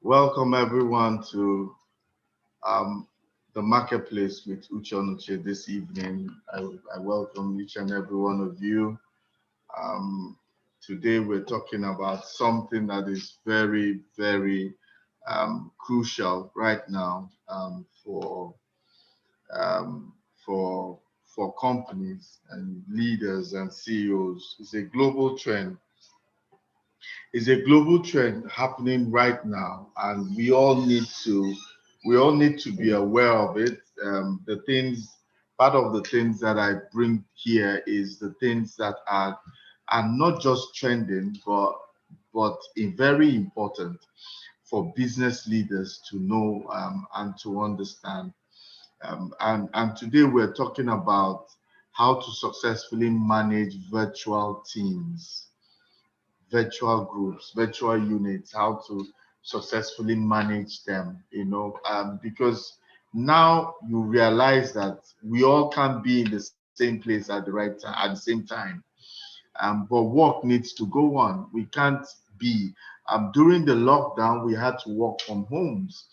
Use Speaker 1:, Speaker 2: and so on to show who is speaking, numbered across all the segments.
Speaker 1: Welcome everyone to um, the marketplace with Uche this evening. I welcome each and every one of you. Um, Today we're talking about something that is very, very crucial right now um, for for companies and leaders and CEOs. It's a global trend happening right now, and we all need to be aware of it. Part of the things that I bring here is the things that are not just trending, but very important for business leaders to know and to understand. And today we're talking about how to successfully manage virtual teams, virtual groups, virtual units, how to successfully manage them, because now you realize that we all can't be in the same place at the right time, at the same time. But work needs to go on. We can't be. During the lockdown, we had to work from homes.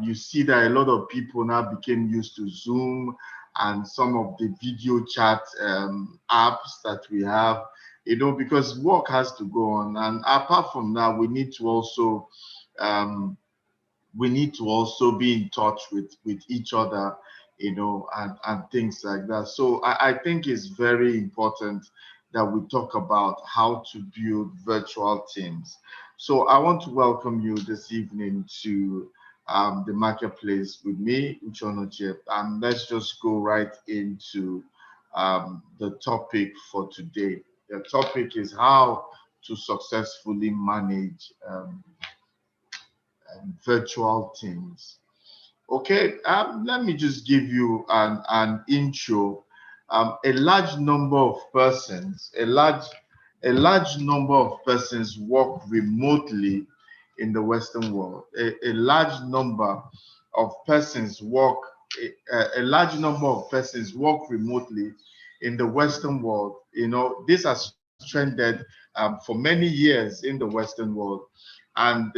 Speaker 1: You see that a lot of people now became used to Zoom and some of the video chat apps that we have, because work has to go on. And apart from that, um, we need to also be in touch with each other, and things like that. So I think it's very important that we talk about how to build virtual teams. So I want to welcome you this evening to the marketplace with me, Uchonoche, and let's just go right into the topic for today. The topic is how to successfully manage virtual teams. Okay, let me just give you an intro. A large number of persons, a large number of persons work remotely in the Western world. A large number of persons work, a large number of persons work remotely in the Western world. This has trended for many years in the Western world, and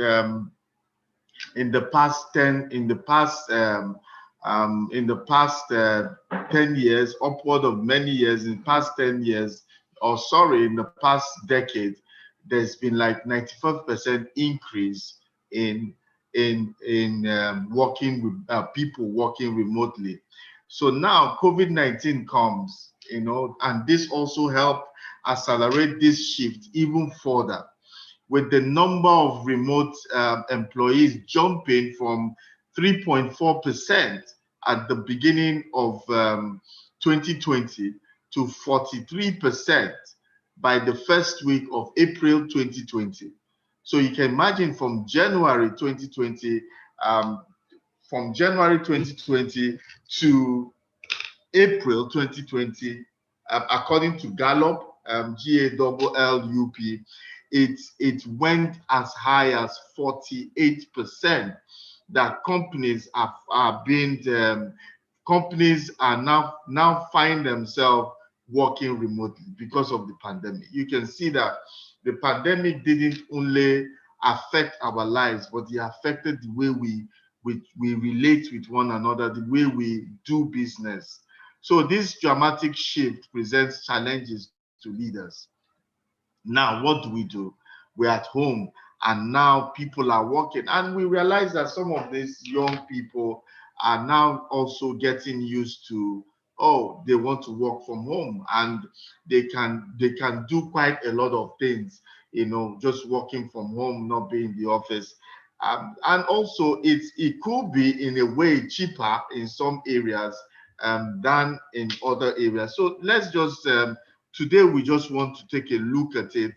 Speaker 1: in the past 10 in the past 10 years, upward of many years, in the past 10 years, or sorry, in the past decade, there's been like 95% increase in working with people working remotely. So now COVID-19 comes, and this also helped accelerate this shift even further, with the number of remote employees jumping from 3.4% at the beginning of 2020 to 43% by the first week of April 2020. So you can imagine from January 2020, to April 2020, according to Gallup, GALLUP, it went as high as 48%. That companies are now find themselves working remotely because of the pandemic. You can see that the pandemic didn't only affect our lives, but it affected the way we relate with one another, the way we do business. So this dramatic shift presents challenges to leaders. Now, what do? We're at home, and now people are working, and we realize that some of these young people are now also getting used to, oh, they want to work from home, and they can do quite a lot of things, just working from home, not being in the office. And also it could be in a way cheaper in some areas than in other areas. So let's just today we just want to take a look at it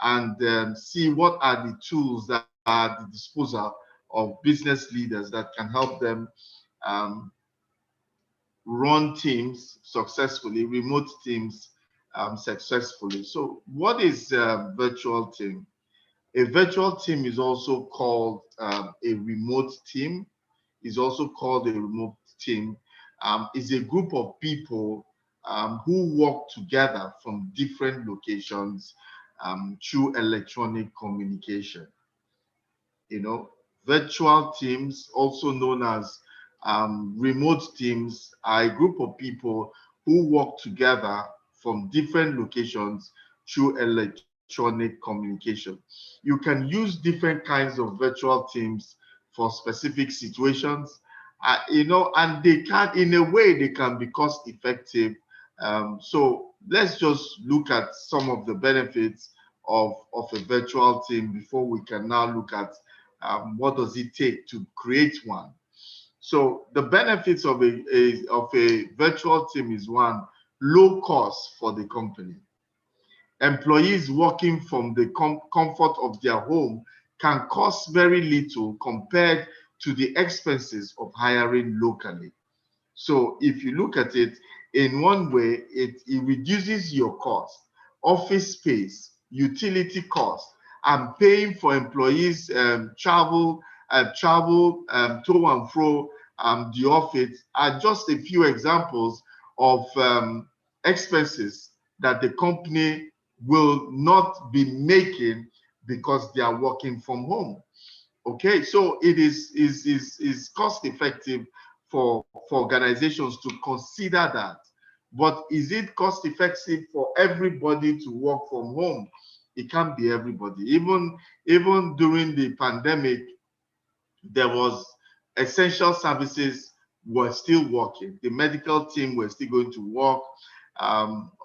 Speaker 1: and see what are the tools that are at the disposal of business leaders that can help them um, run teams successfully, remote teams successfully. So what is a virtual team? A virtual team is also called a remote team, is also called a remote team, is a group of people who work together from different locations, through electronic communication. You know, virtual teams, also known as remote teams, are a group of people who work together from different locations through electronic communication. You can use different kinds of virtual teams for specific situations, and they can, in a way, they can be cost effective. So let's just look at some of the benefits of a virtual team before we can now look at what does it take to create one. So the benefits of a virtual team is: one, low cost for the company. Employees working from the comfort of their home can cost very little compared to the expenses of hiring locally. So if you look at it in one way, it reduces your cost, office space, utility cost, and paying for employees travel to and fro the office are just a few examples of expenses that the company will not be making because they are working from home. Okay, so it is cost effective for organizations to consider that. But is it cost effective for everybody to work from home? It can't be everybody. Even during the pandemic, there was essential services were still working. The medical team were still going to work.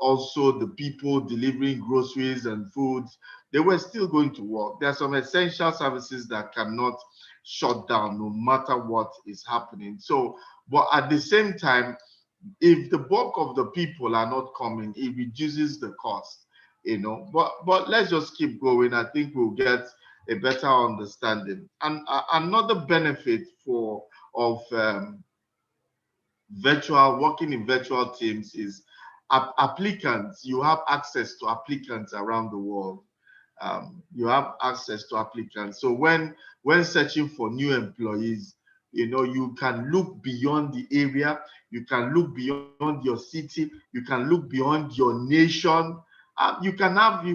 Speaker 1: Also, the people delivering groceries and foods, they were still going to work. There are some essential services that cannot shut down no matter what is happening. So, but at the same time, if the bulk of the people are not coming, it reduces the cost, But let's just keep going. I think we'll get a better understanding. And another benefit of virtual working in virtual teams is applicants. You have access to applicants around the world. You have access to applicants. So when searching for new employees, you can look beyond the area, you can look beyond your city, you can look beyond your nation. You can have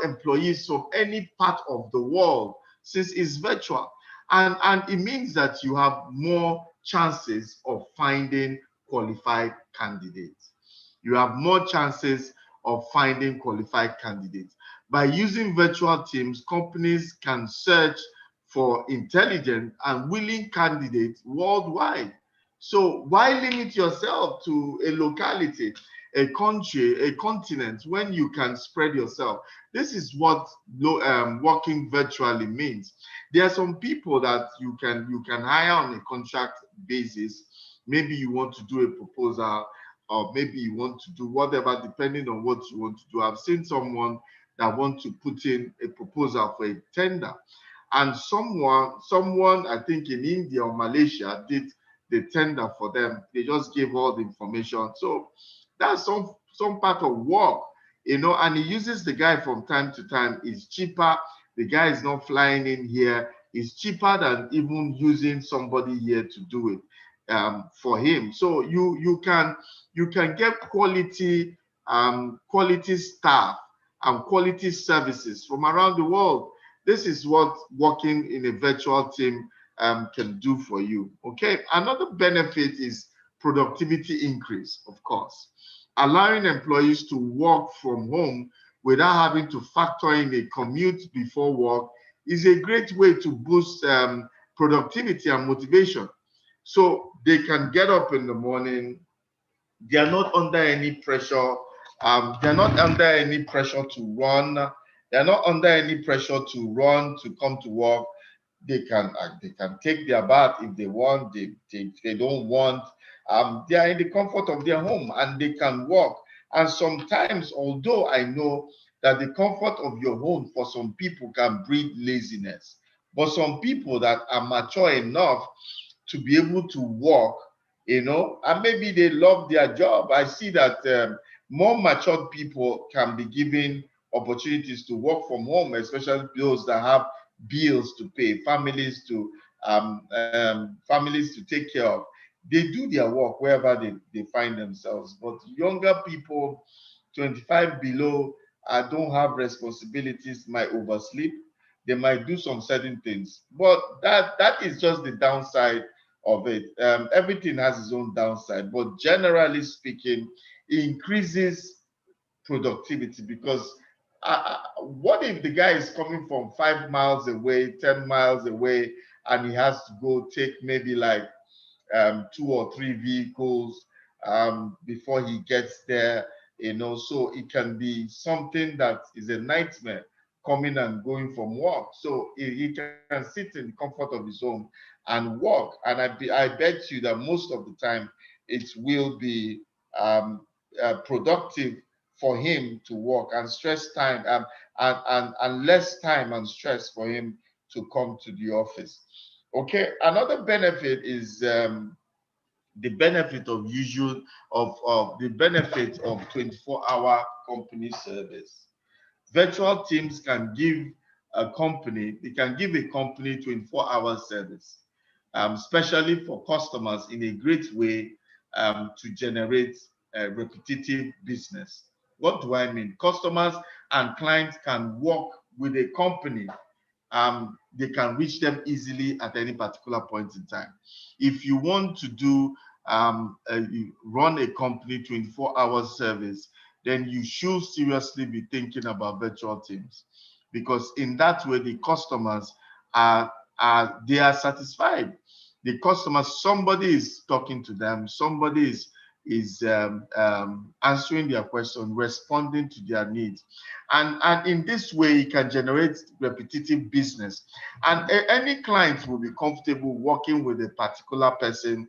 Speaker 1: employees from any part of the world since it's virtual, and it means that you have more chances of finding qualified candidates. You have more chances of finding qualified candidates. By using virtual teams, companies can search for intelligent and willing candidates worldwide. So why limit yourself to a locality, a country, a continent when you can spread yourself? This is what working virtually means. There are some people that you can hire on a contract basis. Maybe you want to do a proposal, or maybe you want to do whatever, depending on what you want to do. I've seen someone that want to put in a proposal for a tender, and someone I think in India or Malaysia did the tender for them. They just gave all the information. So that's some part of work, and he uses the guy from time to time. It's cheaper. The guy is not flying in here. It's cheaper than even using somebody here to do it for him. So you can get quality staff and quality services from around the world. This is what working in a virtual team can do for you. Okay, another benefit is productivity increase, of course. Allowing employees to work from home without having to factor in a commute before work is a great way to boost productivity and motivation. So they can get up in the morning. They are not under any pressure. They're not under any pressure to run. They're not under any pressure to run to come to work. They can take their bath if they want. They don't want. They are in the comfort of their home and they can work. And sometimes, although I know that the comfort of your home for some people can breed laziness, but some people that are mature enough to be able to work, and maybe they love their job. I see that more matured people can be given opportunities to work from home, especially those that have bills to pay, families to take care of. They do their work wherever they find themselves. But younger people, 25 below, I don't have responsibilities, might oversleep. They might do some certain things, but that is just the downside of it. Everything has its own downside, but generally speaking, it increases productivity because what if the guy is coming from 5 miles away, 10 miles away, and he has to go take maybe like 2 or 3 vehicles before he gets there, so it can be something that is a nightmare coming and going from work. So he can sit in the comfort of his home and work. And I bet you that most of the time it will be productive for him to work, and stress time and less time and stress for him to come to the office. Okay, another benefit is the benefit of the benefit of 24-hour company service. Virtual teams can give a company 24-hour service, especially for customers, in a great way to generate repetitive business. What do I mean? Customers and clients can work with a company. They can reach them easily at any particular point in time. If you want to do you run a company 24-hour service, then you should seriously be thinking about virtual teams, because in that way the customers they are satisfied. The customers, somebody is talking to them, somebody is answering their question, responding to their needs, and in this way it can generate repetitive business, and any client will be comfortable working with a particular person.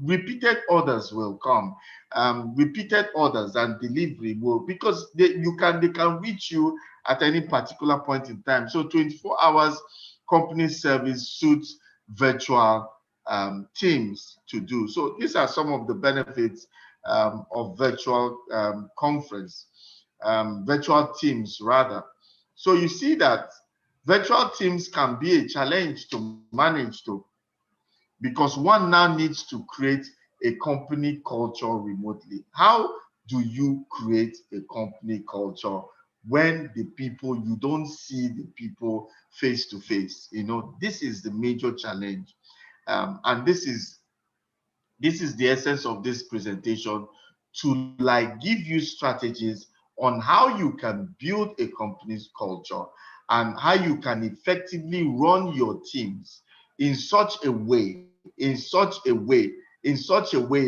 Speaker 1: Repeated orders will come, repeated orders and delivery will, because they can reach you at any particular point in time. So 24 hours company service suits virtual teams to do. So these are some of the benefits of virtual conference, virtual teams rather. So you see that virtual teams can be a challenge to manage too, because one now needs to create a company culture remotely. How do you create a company culture when you don't see the people face to face? This is the major challenge. And this is the essence of this presentation, to give you strategies on how you can build a company's culture and how you can effectively run your teams in such a way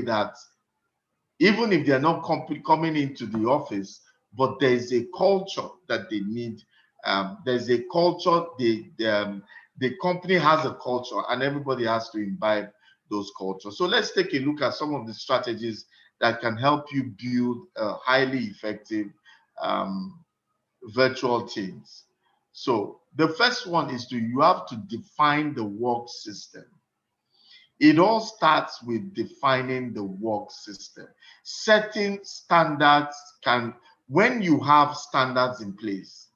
Speaker 1: that even if they're not coming into the office, but there's a culture that they need. There's a culture, the company has a culture, and everybody has to imbibe those cultures. So let's take a look at some of the strategies that can help you build a highly effective virtual teams. So the first one is you have to define the work system. It all starts with defining the work system. Setting standards when you have standards in place,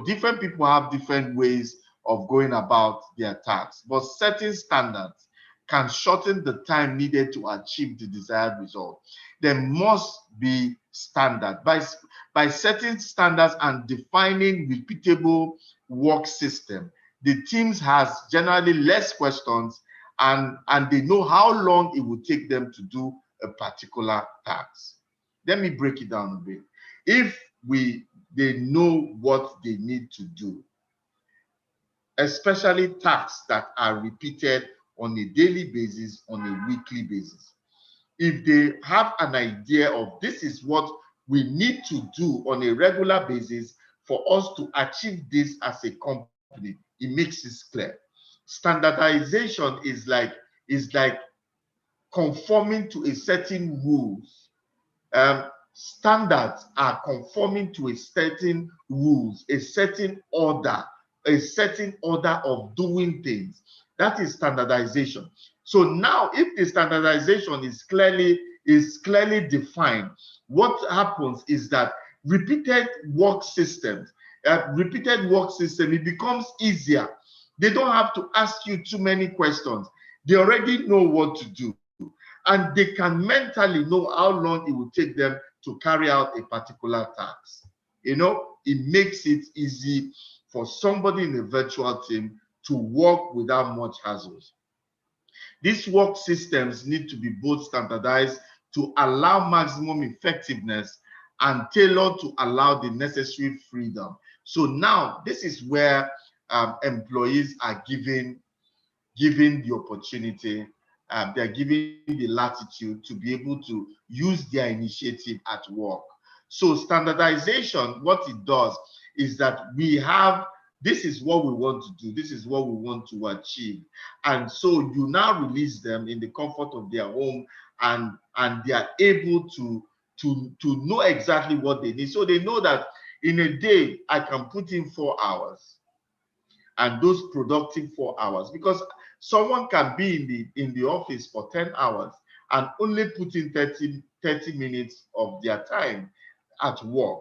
Speaker 1: different people have different ways of going about their tasks, but setting standards can shorten the time needed to achieve the desired result. There must be standard. By setting standards and defining repeatable work system, the teams has generally less questions, and they know how long it will take them to do a particular task. Let me break it down a bit. If they know what they need to do, especially tasks that are repeated on a daily basis, on a weekly basis. If they have an idea of this is what we need to do on a regular basis for us to achieve this as a company, it makes it clear. Standardization is like conforming to a certain rules. Standards are conforming to a certain rules, a certain order of doing things. That is standardization. So now, if the standardization is clearly defined, what happens is that repeated work systems, it becomes easier. They don't have to ask you too many questions. They already know what to do, and they can mentally know how long it will take them to carry out a particular task. You know, it makes it easy for somebody in a virtual team to work without much hassles. These work systems need to be both standardized to allow maximum effectiveness and tailored to allow the necessary freedom. So now this is where employees are given the opportunity, they're given the latitude to be able to use their initiative at work. So standardization, what it does is that we have, this is what we want to do, this is what we want to achieve. And so you now release them in the comfort of their home, and they are able to know exactly what they need. So they know that in a day, I can put in 4 hours, and those productive 4 hours, because someone can be in the office for 10 hours and only put in 30 minutes of their time at work,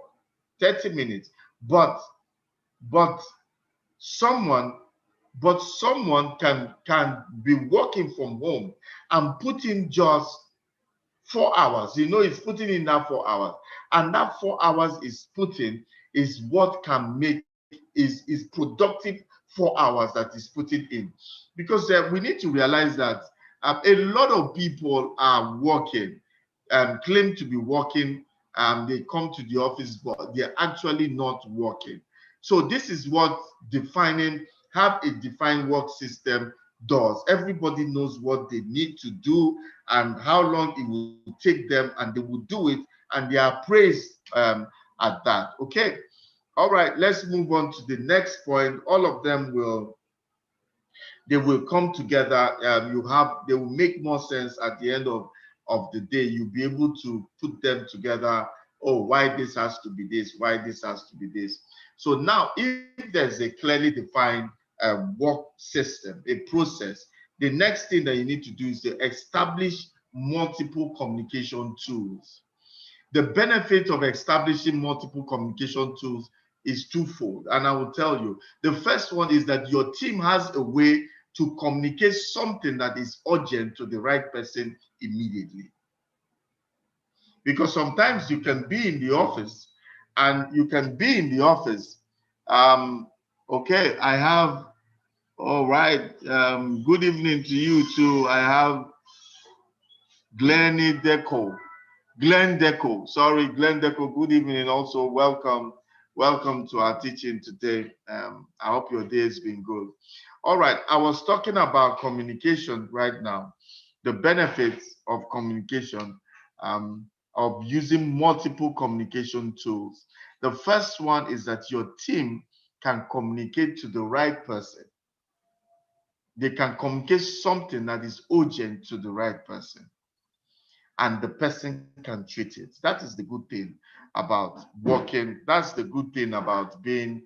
Speaker 1: 30 minutes. But someone can be working from home and put in just 4 hours. You know, it's putting in that 4 hours, and that 4 hours is what can make is productive 4 hours that is putting in. Because we need to realize that a lot of people are working, claim to be working, they come to the office, but they're actually not working. So this is what have a defined work system does. Everybody knows what they need to do and how long it will take them, and they will do it, and they are praised at that. Okay. All right, let's move on to the next point. All of them will come together. They will make more sense at the end of the day. You'll be able to put them together. Oh, why this has to be this? Why this has to be this? So now, if there's a clearly defined work system, a process, the next thing that you need to do is to establish multiple communication tools. The benefit of establishing multiple communication tools is twofold, and I will tell you. The first one is that your team has a way to communicate something that is urgent to the right person immediately. Because sometimes you can be in the office, okay, I have, all right, good evening to you too. I have Glenn Deco, good evening. Also, welcome to our teaching today. I hope your day has been good. All right, I was talking about communication right now, the benefits of communication, of using multiple communication tools. The first one is that your team can communicate to the right person. They can communicate something that is urgent to the right person, and the person can treat it. That is the good thing about working. That's the good thing about being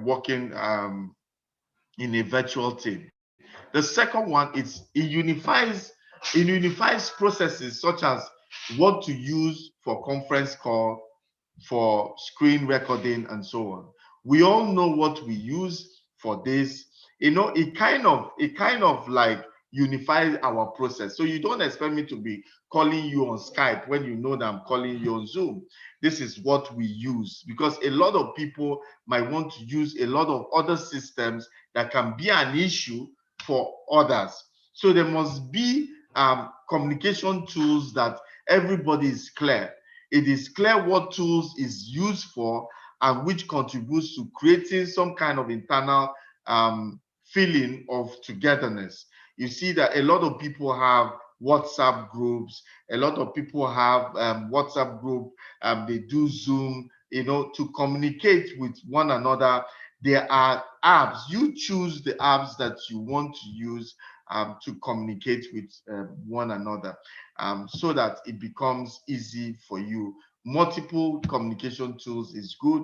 Speaker 1: working in a virtual team. The second one is it unifies processes such as what to use for conference call, for screen recording, and so on. We all know what we use for this. You know, it kind of like unifies our process. So you don't expect me to be calling you on Skype when you know that I'm calling you on Zoom. This is what we use, because a lot of people might want to use a lot of other systems that can be an issue for others. So there must be communication tools that everybody is clear. It is clear what tools is used for and which contributes to creating some kind of internal feeling of togetherness. You see that a lot of people have WhatsApp groups. A lot of people have WhatsApp group. They do Zoom, you know, to communicate with one another. There are apps. You choose the apps that you want to use to communicate with one another, so that it becomes easy for you. Multiple communication tools is good,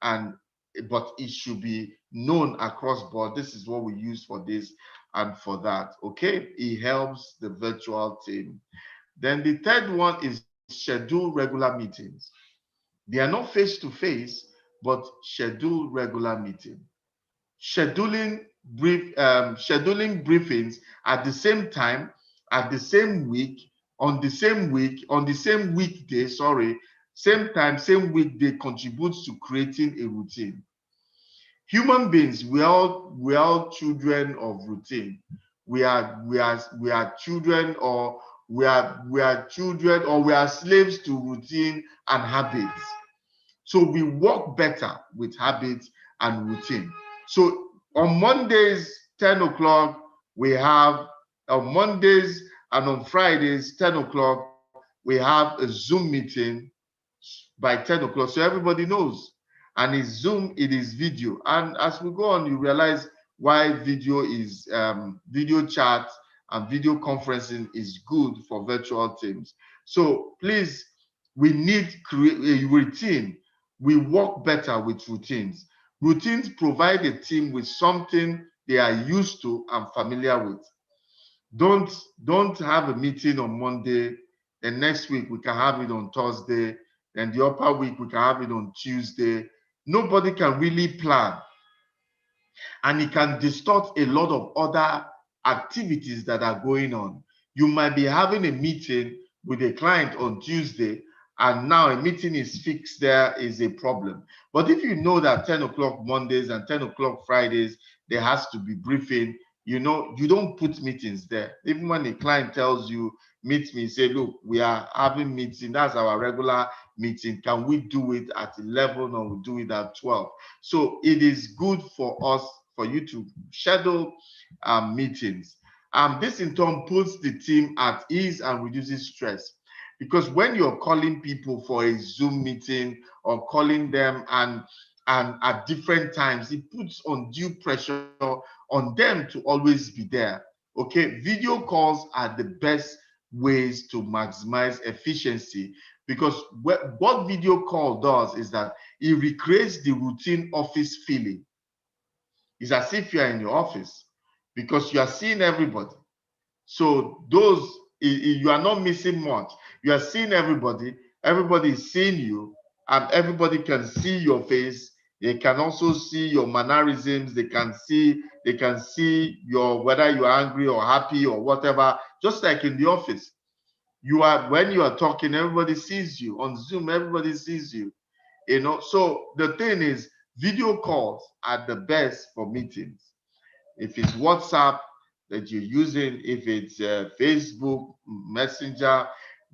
Speaker 1: but it should be known across board. This is what we use for this and for that. Okay, it helps the virtual team. Then the third one is schedule regular meetings. They are not face to face, but schedule regular meeting. Scheduling briefings at the same time, at the same week, on the same week, on the same weekday, sorry, same time, same weekday contributes to creating a routine. Human beings, we are children of routine. We are children, or we are children, or we are slaves to routine and habits. So we work better with habits and routine. So on Mondays, 10 o'clock, we have on Mondays and on Fridays, 10 o'clock, we have a Zoom meeting by 10 o'clock. So everybody knows. And it's Zoom, it is video. And as we go on, you realize why video is video chat and video conferencing is good for virtual teams. So please, we need create a routine. We work better with routines. Routines provide a team with something they are used to and familiar with. Don't have a meeting on Monday, and next week we can have it on Thursday, and the upper week we can have it on Tuesday. Nobody can really plan, and it can distort a lot of other activities that are going on. You might be having a meeting with a client on Tuesday, and now a meeting is fixed, there is a problem. But if you know that 10 o'clock Mondays and 10 o'clock Fridays, there has to be briefing, you don't put meetings there. Even when a client tells you, meet me, say, look, we are having meeting, that's our regular meeting. Can we do it at 11 or we do it at 12? So it is good for us, for you to schedule meetings. This in turn puts the team at ease and reduces stress. Because when you're calling people for a Zoom meeting or calling them and at different times, it puts undue pressure on them to always be there. Okay, video calls are the best ways to maximize efficiency, because what video call does is that it recreates the routine office feeling. It's as if you're in your office because you are seeing everybody. So you are not missing much. You are seeing everybody. Everybody is seeing you, and everybody can see your face. They can also see your mannerisms. They can see your, whether you are angry or happy or whatever. Just like in the office, when you are talking, everybody sees you. On Zoom, everybody sees you. So the thing is, video calls are the best for meetings. If it's WhatsApp that you're using, if it's Facebook Messenger,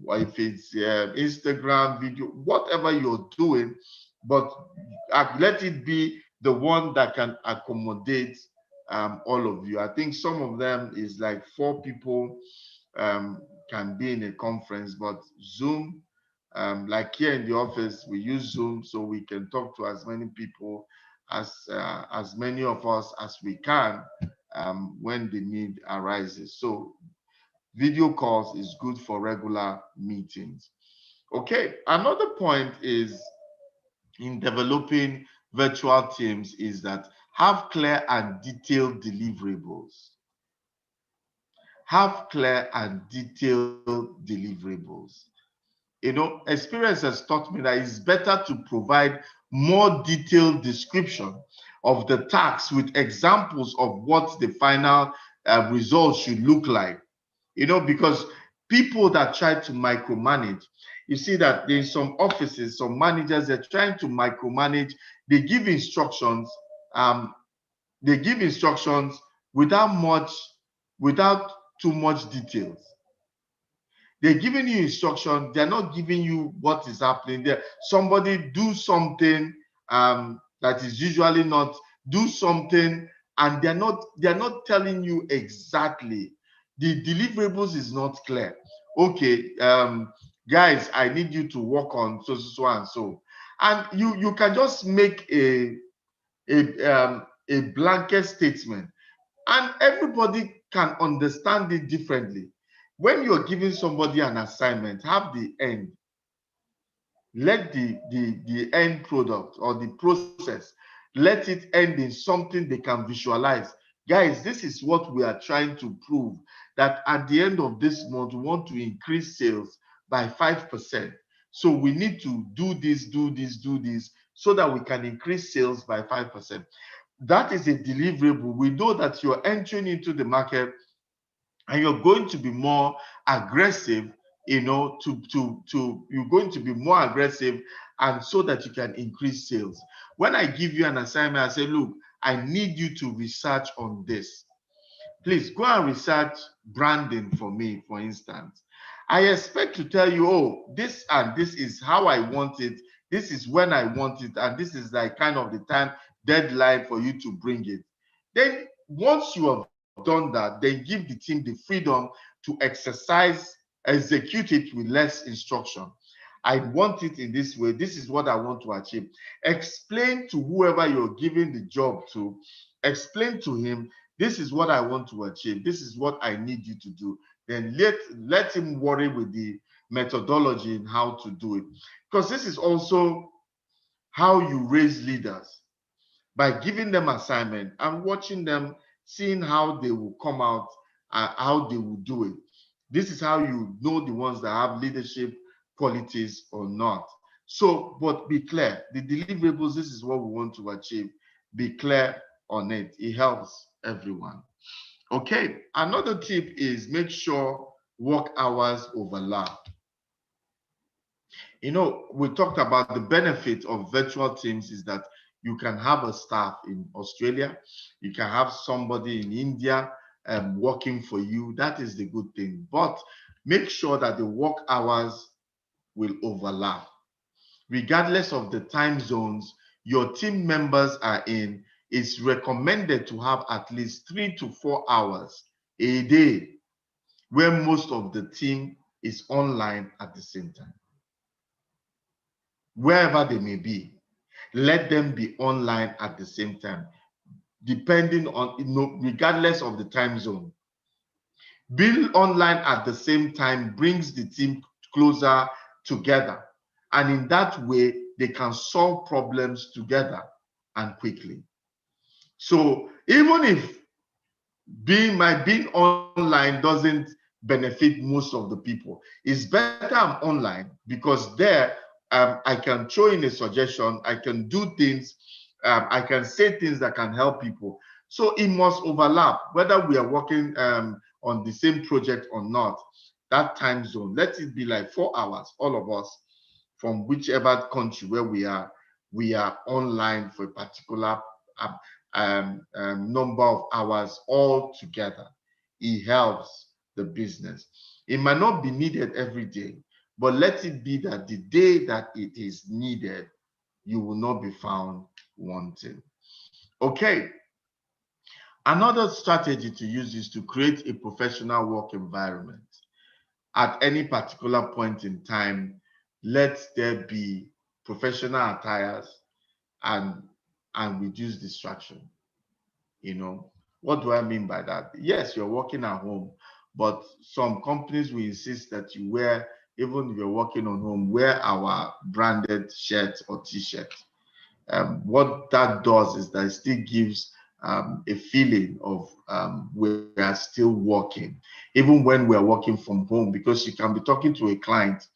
Speaker 1: or if it's Instagram video, whatever you're doing, but let it be the one that can accommodate all of you. I think some of them is like 4 people can be in a conference, but Zoom, like here in the office, we use Zoom so we can talk to as many people, as many of us as we can when the need arises. So video calls is good for regular meetings. Okay, another point is in developing virtual teams is that have clear and detailed deliverables. Have clear and detailed deliverables. Experience has taught me that it's better to provide more detailed description of the task with examples of what the final result should look like. Because people that try to micromanage, you see that in some offices, some managers, they're trying to micromanage. They give instructions. Without too much details. They're giving you instruction. They're not giving you what is happening there. Somebody do something that is usually not, do something, and they're not telling you exactly. The deliverables is not clear. Okay, guys, I need you to work on so and so, and you can just make a blanket statement, and everybody can understand it differently. When you're giving somebody an assignment, have the end. Let the end product or the process, let it end in something they can visualize. Guys, this is what we are trying to prove, that at the end of this month, we want to increase sales by 5%. So we need to do this, so that we can increase sales by 5%. That is a deliverable. We know that you're entering into the market and you're going to be more aggressive you know, you're going to be more aggressive, and so that you can increase sales. When I give you an assignment, I say, look, I need you to research on this. Please go and research branding for me, for instance. I expect to tell you, oh, this and this is how I want it. This is when I want it. And this is like kind of the time deadline for you to bring it. Then once you have done that, then give the team the freedom to execute it with less instruction. I want it in this way. This is what I want to achieve. Explain to whoever you're giving the job to, explain to him, this is what I want to achieve. This is what I need you to do. Then let him worry with the methodology and how to do it. Because this is also how you raise leaders, by giving them assignment and watching them, seeing how they will come out and how they will do it. This is how you know the ones that have leadership qualities or not. So, but be clear. The deliverables, this is what we want to achieve. Be clear on it. It helps everyone. Okay, another tip is make sure work hours overlap. You know, we talked about the benefit of virtual teams is that you can have a staff in Australia, you can have somebody in India working for you. That is the good thing. But make sure that the work hours will overlap. Regardless of the time zones your team members are in, it's recommended to have at least 3 to 4 hours a day where most of the team is online at the same time. Wherever they may be, let them be online at the same time, depending on, you know, regardless of the time zone. Being online at the same time brings the team closer together, and in that way they can solve problems together and quickly. So even if being online doesn't benefit most of the people, it's better I'm online, because there I can throw in a suggestion, I can do things, I can say things that can help people. So it must overlap, whether we are working on the same project or not. That time zone, let it be like 4 hours, all of us from whichever country where we are online for a particular number of hours all together. It helps the business. It might not be needed every day, but let it be that the day that it is needed, you will not be found wanting. Okay. Another strategy to use is to create a professional work environment. At any particular point in time, let there be professional attires and reduce distraction. You know, what do I mean by that? Yes, you're working at home, but some companies will insist that you wear, even if you're working on home, wear our branded shirt or t-shirt. What that does is that it still gives a feeling of we are still working, even when we're working from home, because you can be talking to a client,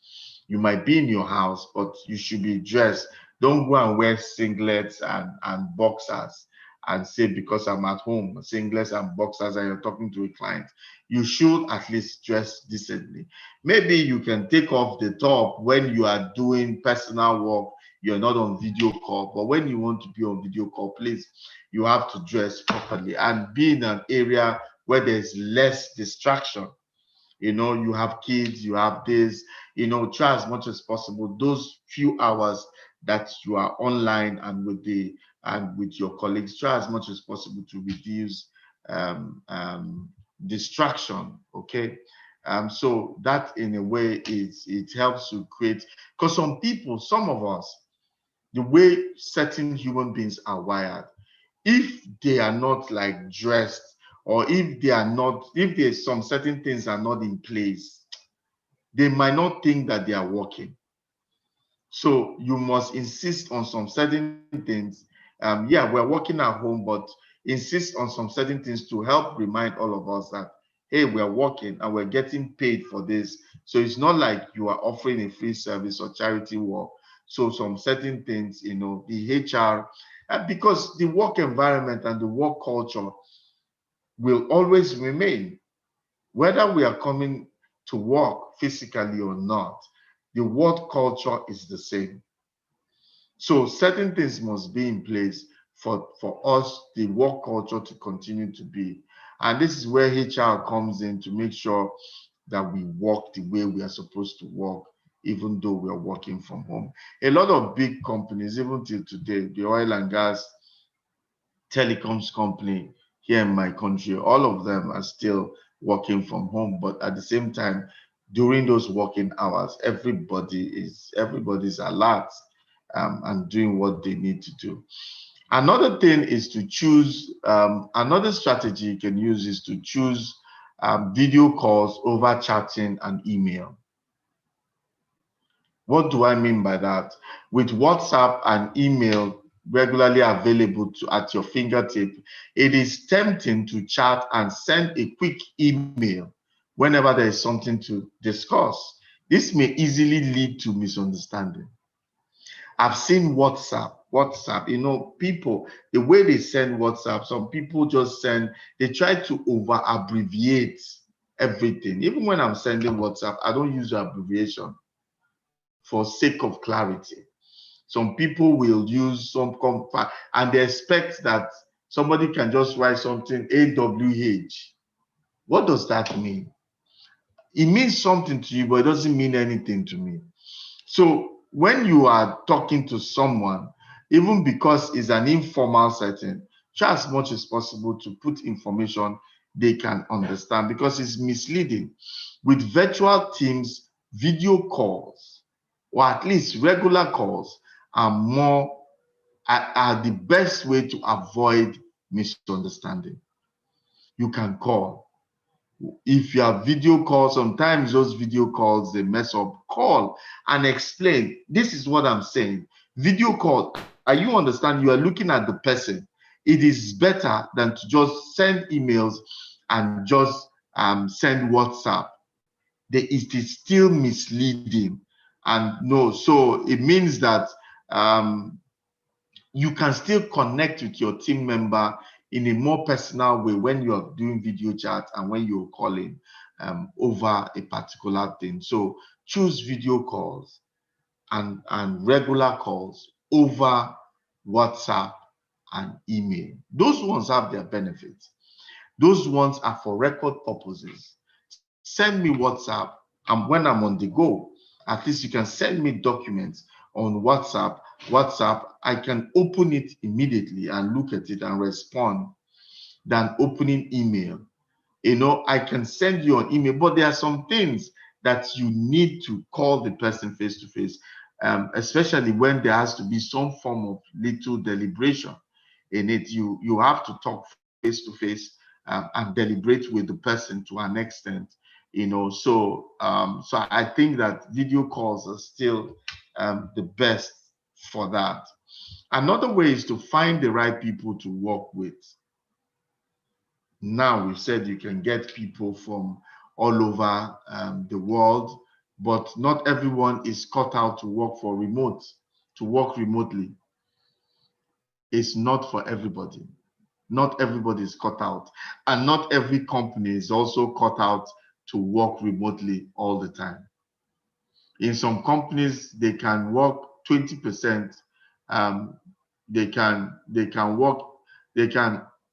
Speaker 1: you might be in your house, but you should be dressed. Don't go and wear singlets and boxers and say, because I'm at home, singlets and boxers, and you're talking to a client. You should at least dress decently. Maybe you can take off the top when you are doing personal work, you're not on video call, but when you want to be on video call, please, you have to dress properly and be in an area where there's less distraction. You know, you have kids, you have this, you know, try as much as possible those few hours that you are online and with your colleagues, try as much as possible to reduce distraction. Okay. So that in a way it helps to create, because some of us, the way certain human beings are wired, if they are not like dressed, or if there's some certain things are not in place, they might not think that they are working. So you must insist on some certain things. Yeah, we're working at home, but insist on some certain things to help remind all of us that, hey, we're working and we're getting paid for this. So it's not like you are offering a free service or charity work. So some certain things, you know, the HR, because the work environment and the work culture will always remain, whether we are coming to work physically or not, the work culture is the same. So certain things must be in place for us, the work culture, to continue to be. And this is where HR comes in to make sure that we work the way we are supposed to work, even though we are working from home. A lot of big companies, even till today, the oil and gas, telecoms company here in my country, all of them are still working from home. But at the same time, during those working hours, everybody's alert and doing what they need to do. Another thing is to choose, another strategy you can use is to choose video calls over chatting and email. What do I mean by that? With WhatsApp and email regularly available at your fingertip, it is tempting to chat and send a quick email whenever there is something to discuss. This may easily lead to misunderstanding. I've seen WhatsApp, people, the way they send WhatsApp, some people just they try to over abbreviate everything. Even when I'm sending WhatsApp, I don't use abbreviation for sake of clarity. Some people will use some and they expect that somebody can just write something AWH. What does that mean? It means something to you, but it doesn't mean anything to me. So when you are talking to someone, even because it's an informal setting, try as much as possible to put information they can understand, because it's misleading. With virtual teams, video calls, or at least regular calls, are the best way to avoid misunderstanding. You can call. If you have video calls, sometimes those video calls, they mess up. Call and explain. This is what I'm saying. Video call, are you understand? You are looking at the person. It is better than to just send emails and just send WhatsApp. It is still misleading. And no, so it means that you can still connect with your team member in a more personal way when you are doing video chat and when you're calling over a particular thing. So choose video calls and regular calls over WhatsApp and email. Those ones have their benefits. Those ones are for record purposes. Send me WhatsApp, and when I'm on the go, at least you can send me documents on WhatsApp. I can open it immediately and look at it and respond than opening email. I can send you an email, but there are some things that you need to call the person face to face, especially when there has to be some form of little deliberation in it. You have to talk face to face and deliberate with the person to an extent. So I think that video calls are still the best for that. Another way is to find the right people to work with. Now we've said you can get people from all over the world, but not everyone is cut out to work remotely. It's not for everybody. Not everybody is cut out, and not every company is also cut out to work remotely all the time. In some companies, they can work 20%. They can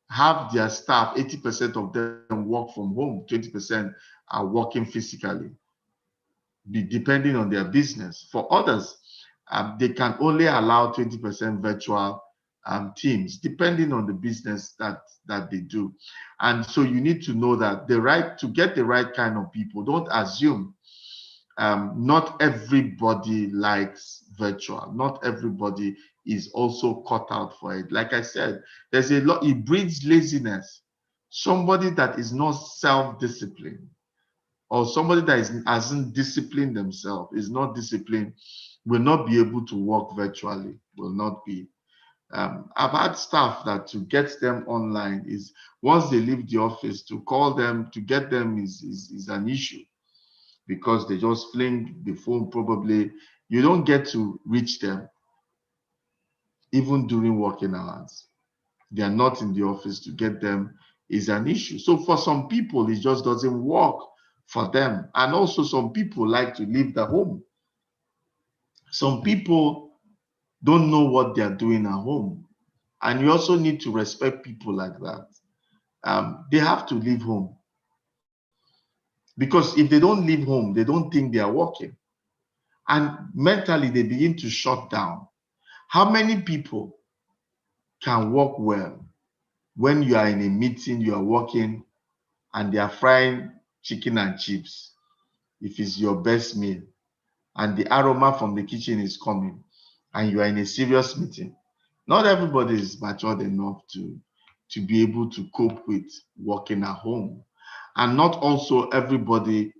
Speaker 1: have their staff, 80% of them work from home, 20% are working physically, depending on their business. For others, they can only allow 20% virtual teams, depending on the business that they do. And so you need to know that to get the right kind of people, don't assume. Not everybody likes virtual. Not everybody is also cut out for it. Like I said, there's a lot, it breeds laziness. Somebody that is not self-disciplined, or somebody that hasn't disciplined themselves, is not disciplined, will not be able to work virtually, will not be. I've had staff that to get them online is, once they leave the office, to call them, to get them is an issue, because they just fling the phone. Probably you don't get to reach them even during working hours. They are not in the office. To get them is an issue. So for some people, it just doesn't work for them. And also some people like to leave the home. Some people don't know what they're doing at home. And you also need to respect people like that. They have to leave home. Because if they don't leave home, they don't think they are working. And mentally, they begin to shut down. How many people can work well when you are in a meeting, you are working, and they are frying chicken and chips, if it's your best meal, and the aroma from the kitchen is coming, and you are in a serious meeting? Not everybody is matured enough to be able to cope with working at home. And not also everybody,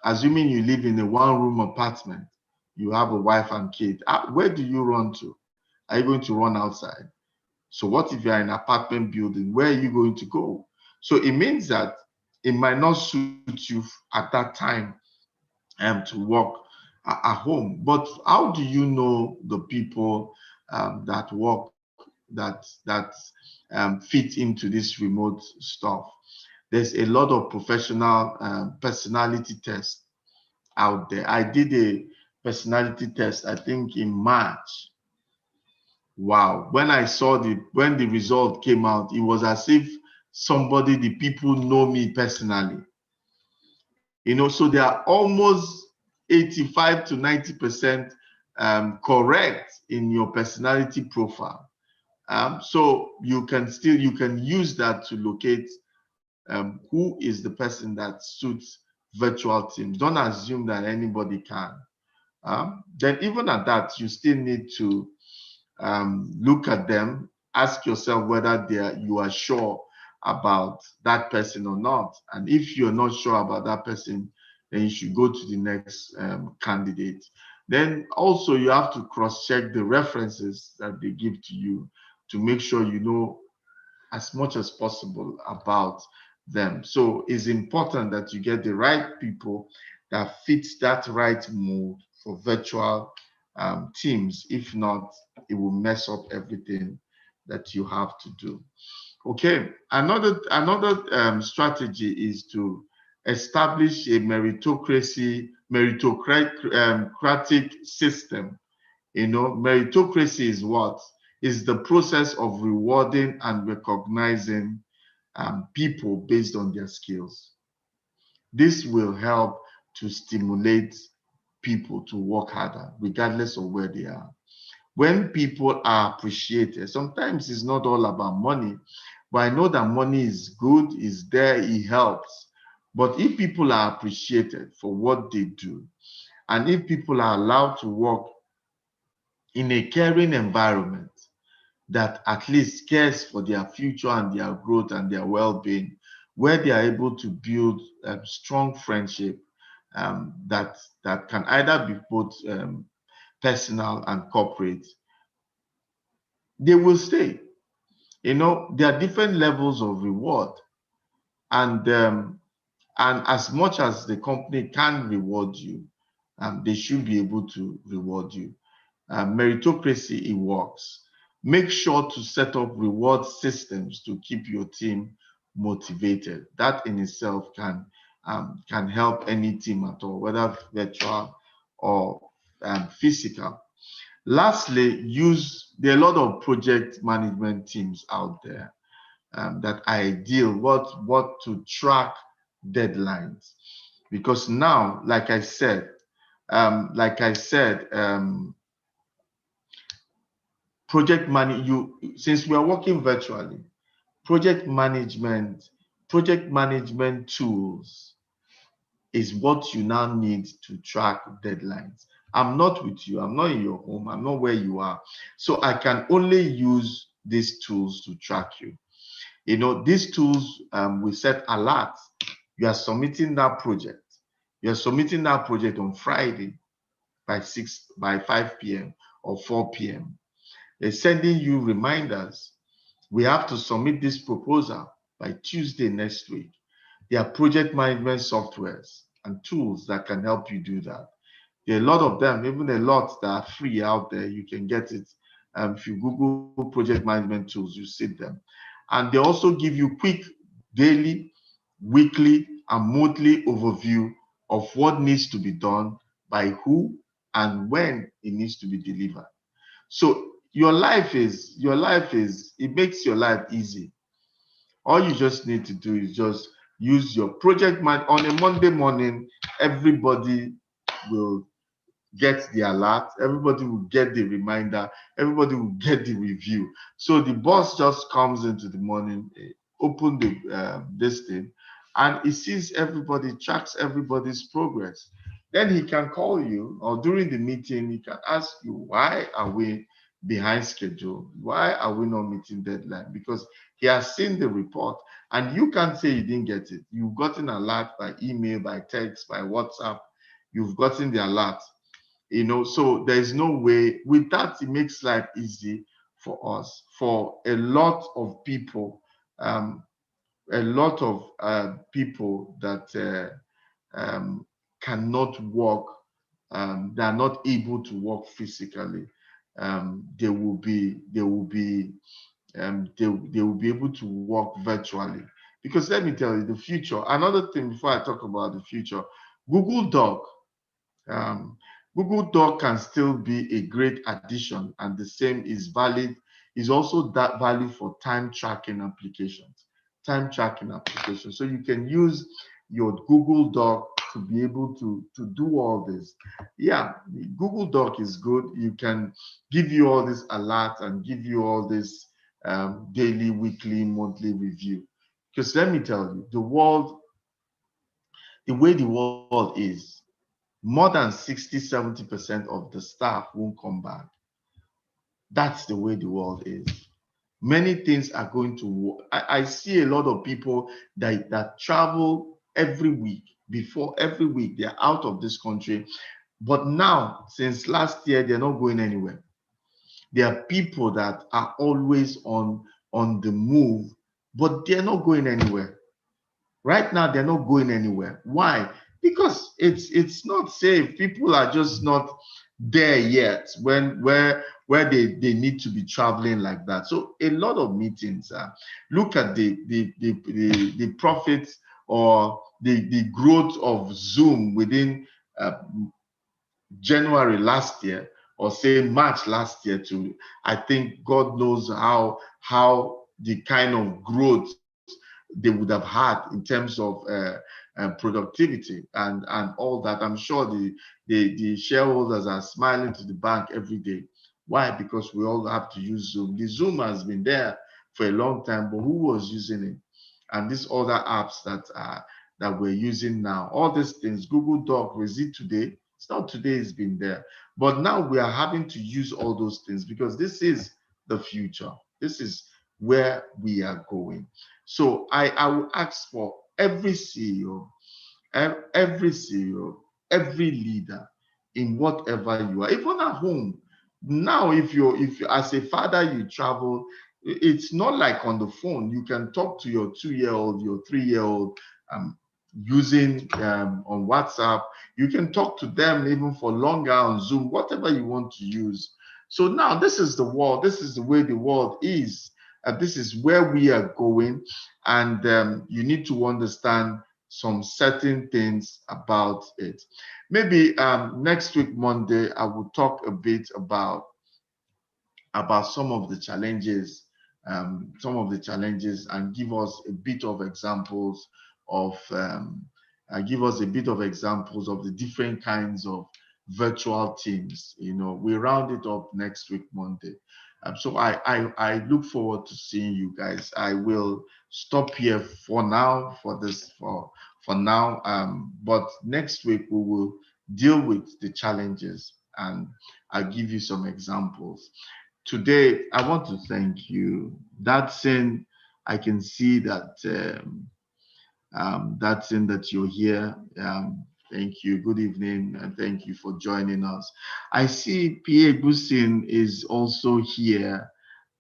Speaker 1: assuming you live in a one-room apartment, you have a wife and kid, where do you run to? Are you going to run outside? So what if you're in an apartment building? Where are you going to go? So it means that it might not suit you at that time to work at home. But how do you know the people that work that fit into this remote stuff? There's a lot of professional personality tests out there. I did a personality test, I think in March. Wow. When the result came out, it was as if the people know me personally. So they are almost 85 to 90% correct in your personality profile. So you can use that to locate who is the person that suits virtual teams. Don't assume that anybody can. Then even at that, you still need to look at them, ask yourself whether you are sure about that person or not. And if you're not sure about that person, then you should go to the next candidate. Then also you have to cross-check the references that they give to you to make sure you know as much as possible about them. So it's important that you get the right people that fit that right mood for virtual teams. If not, it will mess up everything that you have to do. Okay, another strategy is to establish a meritocratic system. Meritocracy is what? Is the process of rewarding and recognizing people based on their skills. This will help to stimulate people to work harder, regardless of where they are. When people are appreciated, sometimes it's not all about money, but I know that money is good, is there, it helps. But if people are appreciated for what they do, and if people are allowed to work in a caring environment that at least cares for their future and their growth and their well-being, where they are able to build strong friendship that can either be both personal and corporate, they will stay. There are different levels of reward, and as much as the company can reward you, they should be able to reward you. Meritocracy, it works. Make sure to set up reward systems to keep your team motivated. That in itself can help any team at all, whether virtual or physical. Lastly, there are a lot of project management teams out there that are ideal what to track deadlines, because now, like I said, since we are working virtually, project management tools is what you now need to track deadlines. I'm not with you, I'm not in your home, I'm not where you are, so I can only use these tools to track you. These tools will set alerts. You are submitting that project on Friday by 5 p.m. or 4 p.m. They're sending you reminders. We have to submit this proposal by Tuesday next week. There are project management softwares and tools that can help you do that. There are a lot of them, even a lot that are free out there. You can get it. If you Google project management tools, you see them. And they also give you quick daily, weekly a monthly overview of what needs to be done by who and when it needs to be delivered. So it makes your life easy. All you just need to do is just use your project man on a Monday morning. Everybody will get the alert, everybody will get the reminder, everybody will get the review. So the boss just comes into the morning, open this thing, and he sees everybody, tracks everybody's progress. Then he can call you, or during the meeting, he can ask you, why are we behind schedule? Why are we not meeting deadline? Because he has seen the report, and you can't say you didn't get it. You've gotten alert by email, by text, by WhatsApp. You've gotten the alert. So there's no way. With that, it makes life easy for us. For a lot of people, people that cannot work, they are not able to work physically. They will be able to work virtually. Because let me tell you, the future. Another thing before I talk about the future, Google Doc. Um, Google Doc can still be a great addition, and the same is also that valid for time tracking applications. So you can use your Google Doc to be able to do all this. Yeah, Google Doc is good. You can give you all this alert and give you all this daily, weekly, monthly review. Because let me tell you, the way the world is, more than 60-70% of the staff won't come back. That's the way the world is. Many things are going to. I see a lot of people that travel every week. Before, every week they're out of this country, but now, since last year, they're not going anywhere. There are people that are always on the move, but they're not going anywhere. Right now, they're not going anywhere. Why? Because it's not safe. People are just not there yet where they need to be traveling like that. So a lot of meetings. Look at the profits or the growth of Zoom within January last year, or say March last year to, I think God knows how the kind of growth they would have had in terms of productivity and all that. I'm sure the shareholders are smiling to the bank every day. Why? Because we all have to use Zoom. The Zoom has been there for a long time, but who was using it? And these other apps that we're using now, all these things, Google Doc, is it today? It's not today, it's been there. But now we are having to use all those things because this is the future. This is where we are going. So I will ask for every CEO, every leader, in whatever you are, even at home. Now, if you as a father you travel, it's not like on the phone. You can talk to your 2-year-old, your 3-year-old, using on WhatsApp. You can talk to them even for longer on Zoom, whatever you want to use. So now this is the world. This is the way the world is. This is where we are going, and you need to understand some certain things about it. Maybe next week, Monday, I will talk a bit about some of the challenges, and give us a bit of examples of the different kinds of virtual teams. We round it up next week, Monday. So I look forward to seeing you guys. I will stop here for now for now. But next week we will deal with the challenges, and I'll give you some examples. Today, I want to thank you. That's in, I can see that that's in that you're here. Thank you. Good evening, and thank you for joining us. I see Pierre Busin is also here,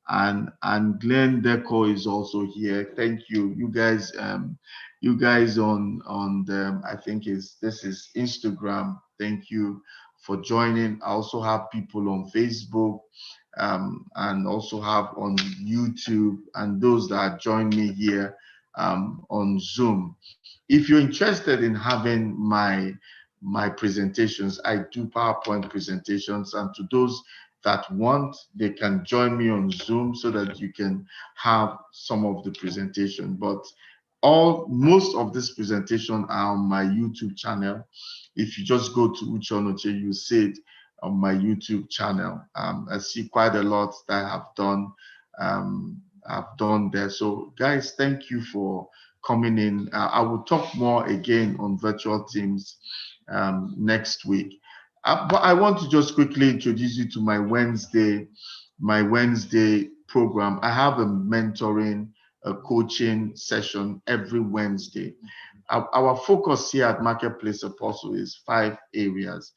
Speaker 1: and Glenn Deco is also here. Thank you, you guys. You guys on the, I think this is Instagram. Thank you for joining. I also have people on Facebook, and also have on YouTube, and those that join me here. on Zoom. If you're interested in having my presentations, I do PowerPoint presentations, and to those that want, they can join me on Zoom so that you can have some of the presentation. But most of this presentation are on my YouTube channel. If you just go to Uche Onoche, you see it on my YouTube channel. I see quite a lot that I've done there. So guys, thank you for coming in. I will talk more again on virtual teams next week. But I want to just quickly introduce you to my Wednesday program. I have a mentoring, a coaching session every Wednesday. Our focus here at Marketplace Apostle is 5 areas.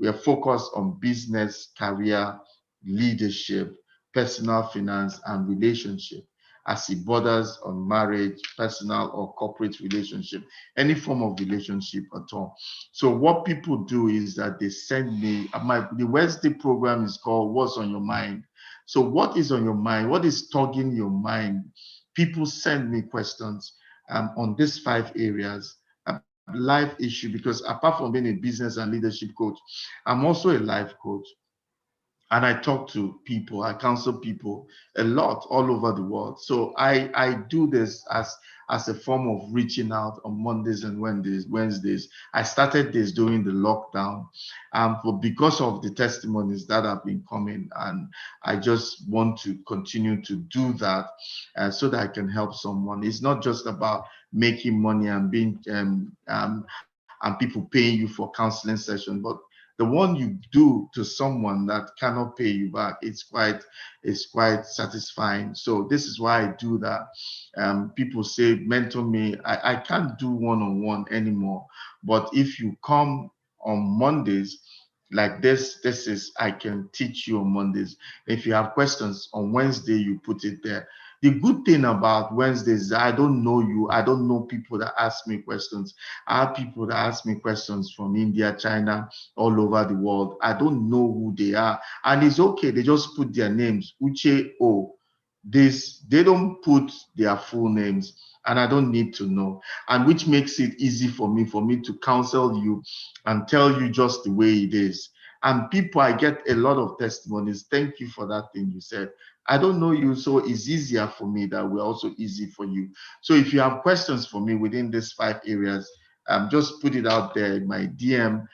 Speaker 1: We are focused on business, career, leadership, personal finance, and relationship, as it borders on marriage, personal or corporate relationship, any form of relationship at all. So what people do is that they send me, the Wednesday program is called What's on Your Mind. So what is on your mind? What is tugging your mind? People send me questions on these 5 areas. Life issue, because apart from being a business and leadership coach, I'm also a life coach, and I talk to people, I counsel people a lot all over the world. So I do this as a form of reaching out on Mondays and Wednesdays. I started this during the lockdown, but because of the testimonies that have been coming, and I just want to continue to do that so that I can help someone. It's not just about making money and being and people paying you for counseling session, but the one you do to someone that cannot pay you back, it's quite satisfying. So this is why I do that. People say mentor me. I can't do one-on-one anymore, but if you come on Mondays like this is, I can teach you on Mondays. If you have questions on Wednesday, you put it there. The good thing about Wednesdays is I don't know you. I don't know people that ask me questions. I have people that ask me questions from India, China, all over the world. I don't know who they are. And it's okay. They just put their names. Uche O. They don't put their full names, and I don't need to know. And which makes it easy for me to counsel you and tell you just the way it is. And people, I get a lot of testimonies. Thank you for that thing you said. I don't know you, so it's easier for me. That will also easy for you. So if you have questions for me within these 5 areas, just put it out there in my DM.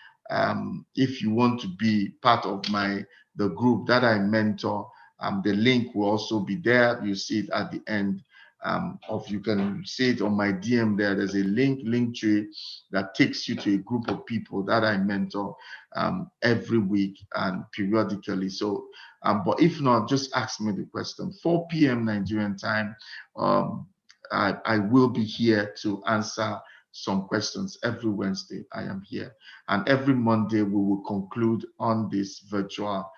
Speaker 1: If you want to be part of the group that I mentor, the link will also be there. You see it at the end you can see it on my DM there. There's a link tree that takes you to a group of people that I mentor every week and periodically. So, but if not, just ask me the question. 4 p.m. Nigerian time, I will be here to answer some questions every Wednesday. I am here, and every Monday we will conclude on this virtual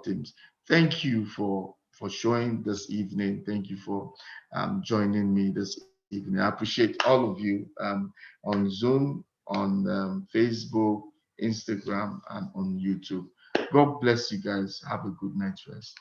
Speaker 1: themes. Thank you for showing this evening. Thank you for joining me this evening. I appreciate all of you on Zoom, on Facebook, Instagram, and on YouTube. God bless you guys. Have a good night rest.